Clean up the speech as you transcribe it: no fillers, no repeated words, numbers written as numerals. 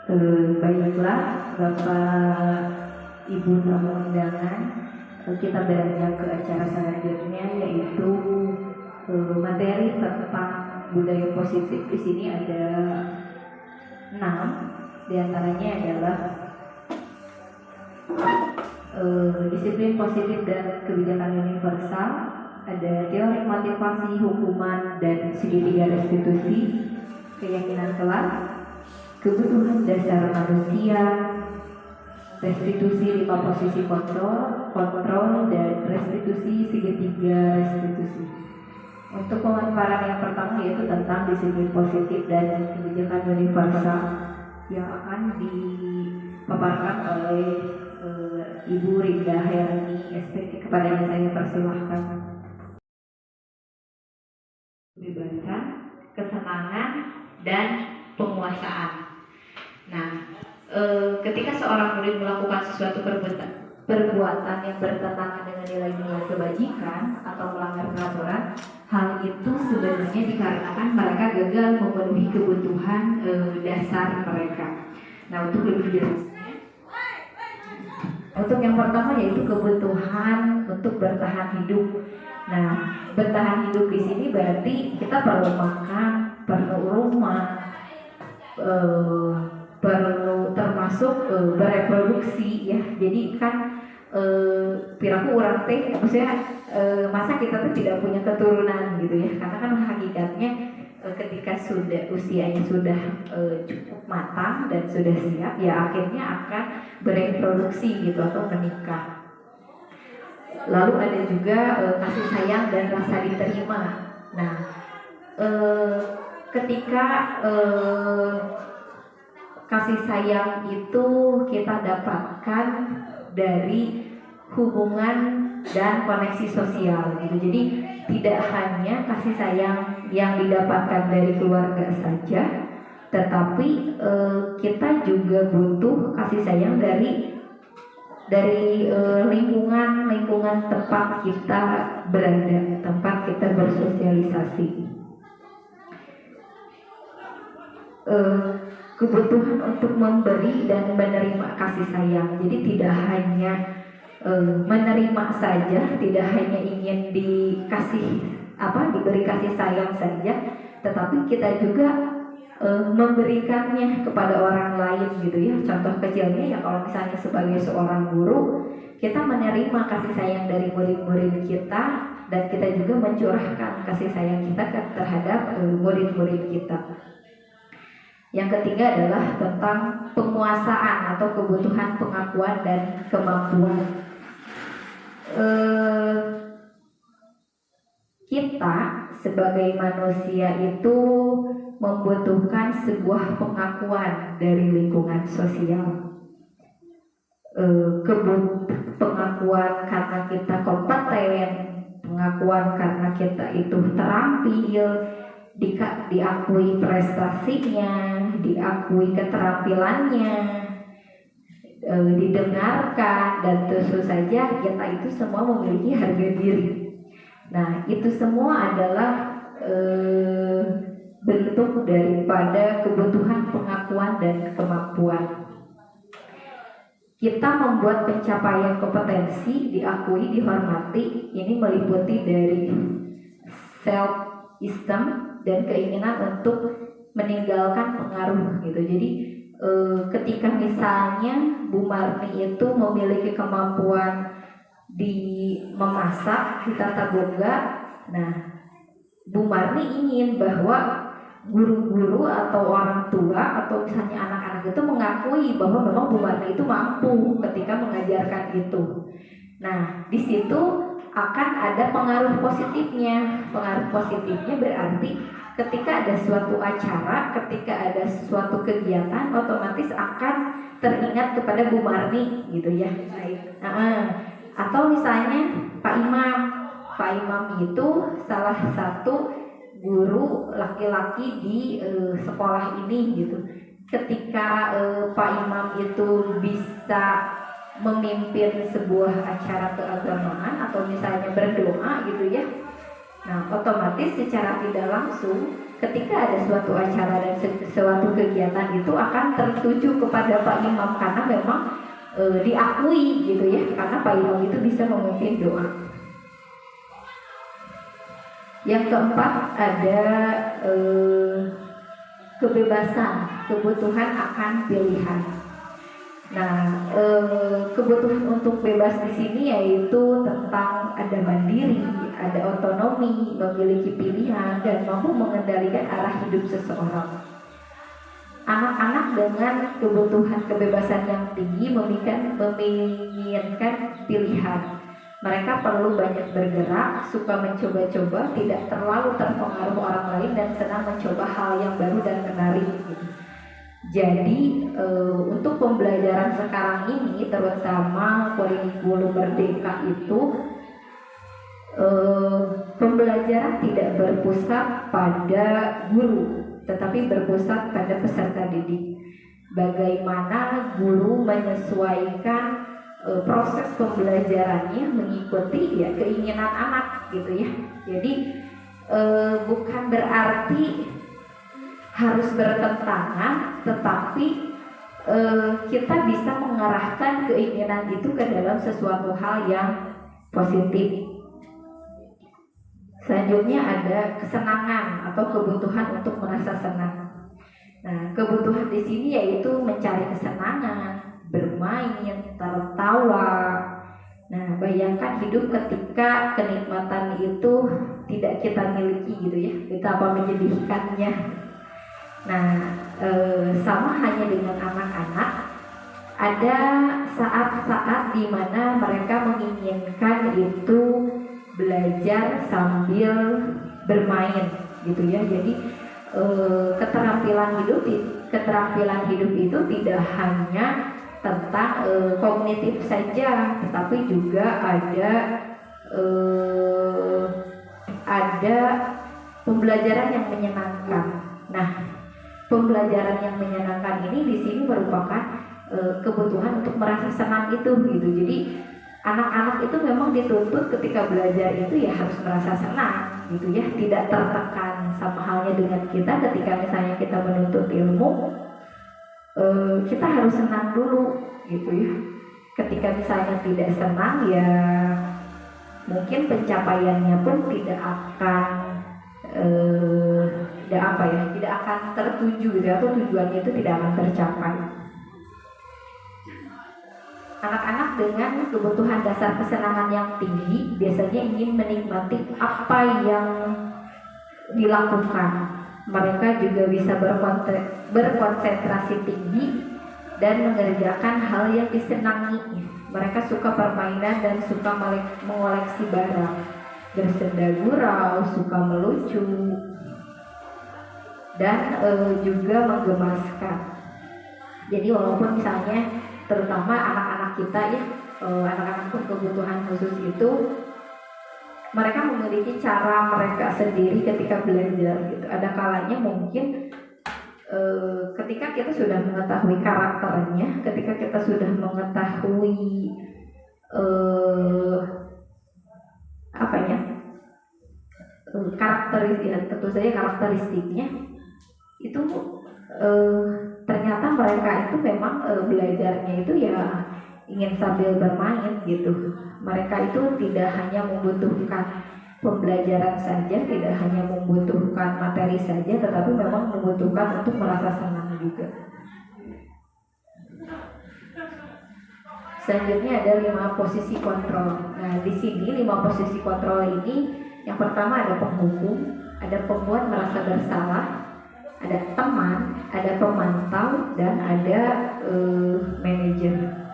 Baiklah Bapak Ibu tamu undangan, kita beranjak ke acara selanjutnya, yaitu materi tentang budaya positif. Di sini ada 6, diantaranya adalah disiplin positif dan kebijakan universal, ada teori motivasi, hukuman, dan segitiga restitusi, keyakinan kelas, kebutuhan dasar manusia, restitusi 5 posisi kontrol, dan restitusi segitiga restitusi. Untuk pemaparan yang pertama yaitu tentang disiplin positif dan kebijakan universal yang akan dipaparkan oleh Ibu Rinda Herani SPT. Kepadanya saya persilahkan. Kebebasan, kesenangan, dan penguasaan. Nah, ketika seorang murid melakukan sesuatu perbuatan yang bertentangan dengan nilai-nilai kebajikan atau melanggar peraturan, hal itu sebenarnya dikarenakan mereka gagal memenuhi kebutuhan dasar mereka. Nah, untuk lebih jelasnya, untuk yang pertama yaitu kebutuhan untuk bertahan hidup. Nah, bertahan hidup di sini berarti kita perlu makan, perlu rumah, perlu termasuk bereproduksi ya. Jadi kan piraku orang teh maksudnya masa kita tuh tidak punya keturunan gitu ya, karena kan hakikatnya ketika sudah usianya sudah cukup matang dan sudah siap ya akhirnya akan bereproduksi gitu atau menikah. Lalu ada juga kasih sayang dan rasa diterima. Nah, ketika kasih sayang itu kita dapatkan dari hubungan dan koneksi sosial gitu. Jadi tidak hanya kasih sayang yang didapatkan dari keluarga saja, tetapi kita juga butuh kasih sayang dari lingkungan tempat kita berada, tempat kita bersosialisasi. Kebutuhan untuk memberi dan menerima kasih sayang. Jadi tidak hanya menerima saja, tidak hanya ingin diberi kasih sayang saja, tetapi kita juga memberikannya kepada orang lain gitu ya. Contoh kecilnya ya kalau misalnya sebagai seorang guru, kita menerima kasih sayang dari murid-murid kita dan kita juga mencurahkan kasih sayang kita terhadap murid-murid kita. Yang ketiga adalah tentang penguasaan atau kebutuhan pengakuan dan kemampuan. Kita sebagai manusia itu membutuhkan sebuah pengakuan dari lingkungan sosial. Pengakuan karena kita kompeten, pengakuan karena kita itu terampil, diakui prestasinya, diakui keterampilannya, didengarkan, dan tentu saja kita itu semua memiliki harga diri. Nah, itu semua adalah bentuk daripada kebutuhan pengakuan dan kemampuan. Kita membuat pencapaian kompetensi diakui, dihormati. Ini meliputi dari self-esteem dan keinginan untuk meninggalkan pengaruh gitu. Jadi ketika misalnya Bu Marni itu memiliki kemampuan di memasak di tata boga, nah Bu Marni ingin bahwa guru-guru atau orang tua atau misalnya anak-anak itu mengakui bahwa memang Bu Marni itu mampu ketika mengajarkan itu. Nah, di situ akan ada pengaruh positifnya. Pengaruh positifnya berarti ketika ada suatu acara, ketika ada suatu kegiatan, otomatis akan teringat kepada Bu Marni gitu ya. Atau misalnya Pak Imam itu salah satu guru laki-laki di sekolah ini gitu. Ketika Pak Imam itu bisa memimpin sebuah acara keagamaan atau misalnya berdoa gitu ya, nah otomatis secara tidak langsung ketika ada suatu acara dan suatu kegiatan itu akan tertuju kepada Pak Imam karena memang diakui gitu ya, karena Pak Imam itu bisa memimpin doa. Yang keempat ada kebebasan, kebutuhan akan pilihan. Nah, kebutuhan untuk bebas di sini yaitu tentang ada mandiri, ada otonomi, memiliki pilihan, dan mampu mengendalikan arah hidup seseorang. Anak-anak dengan kebutuhan kebebasan yang tinggi menginginkan pilihan. Mereka perlu banyak bergerak, suka mencoba-coba, tidak terlalu terpengaruh orang lain, dan senang mencoba hal yang baru dan menarik. Jadi untuk pembelajaran sekarang ini, terutama kurikulum Merdeka itu, pembelajaran tidak berpusat pada guru, tetapi berpusat pada peserta didik. Bagaimana guru menyesuaikan proses pembelajarannya mengikuti ya keinginan anak gitu ya. Jadi bukan berarti harus bertentangan, tetapi kita bisa mengarahkan keinginan itu ke dalam sesuatu hal yang positif. Selanjutnya ada kesenangan atau kebutuhan untuk merasa senang. Nah, kebutuhan di sini yaitu mencari kesenangan, bermain, tertawa. Nah, bayangkan hidup ketika kenikmatan itu tidak kita miliki gitu ya, betapa menyedihkannya. Nah, sama hanya dengan anak-anak, ada saat-saat di mana mereka menginginkan itu belajar sambil bermain gitu ya. Jadi keterampilan hidup itu tidak hanya tentang kognitif saja, tetapi juga ada pembelajaran yang menyenangkan. Nah, pembelajaran yang menyenangkan ini di sini merupakan kebutuhan untuk merasa senang itu gitu. Jadi anak-anak itu memang dituntut ketika belajar itu ya harus merasa senang gitu ya, tidak tertekan. Sama halnya dengan kita ketika misalnya kita menuntut ilmu, kita harus senang dulu gitu ya. Ketika misalnya tidak senang ya mungkin pencapaiannya pun tidak akan tertuju gitu, atau tujuannya itu tidak akan tercapai. Anak-anak dengan kebutuhan dasar kesenangan yang tinggi biasanya ingin menikmati apa yang dilakukan. Mereka juga bisa berkonsentrasi tinggi dan mengerjakan hal yang disenangi. Mereka suka permainan dan suka mengoleksi barang, bersenda gurau, suka melucu, dan juga menggemaskan. Jadi walaupun misalnya terutama anak-anak kita ya, anak-anak berkebutuhan khusus itu, mereka memiliki cara mereka sendiri ketika belajar gitu. Ada kalanya mungkin ketika kita sudah mengetahui karakternya, ketika kita sudah mengetahui karakteristiknya itu ternyata mereka itu memang belajarnya itu ya ingin sambil bermain gitu. Mereka itu tidak hanya membutuhkan pembelajaran saja, tidak hanya membutuhkan materi saja, tetapi memang membutuhkan untuk merasa senang juga. Selanjutnya ada 5 posisi kontrol. Nah, di sini 5 posisi kontrol ini, yang pertama ada penghukum, ada pembuat merasa bersalah, ada teman, ada pemantau, dan ada manajer.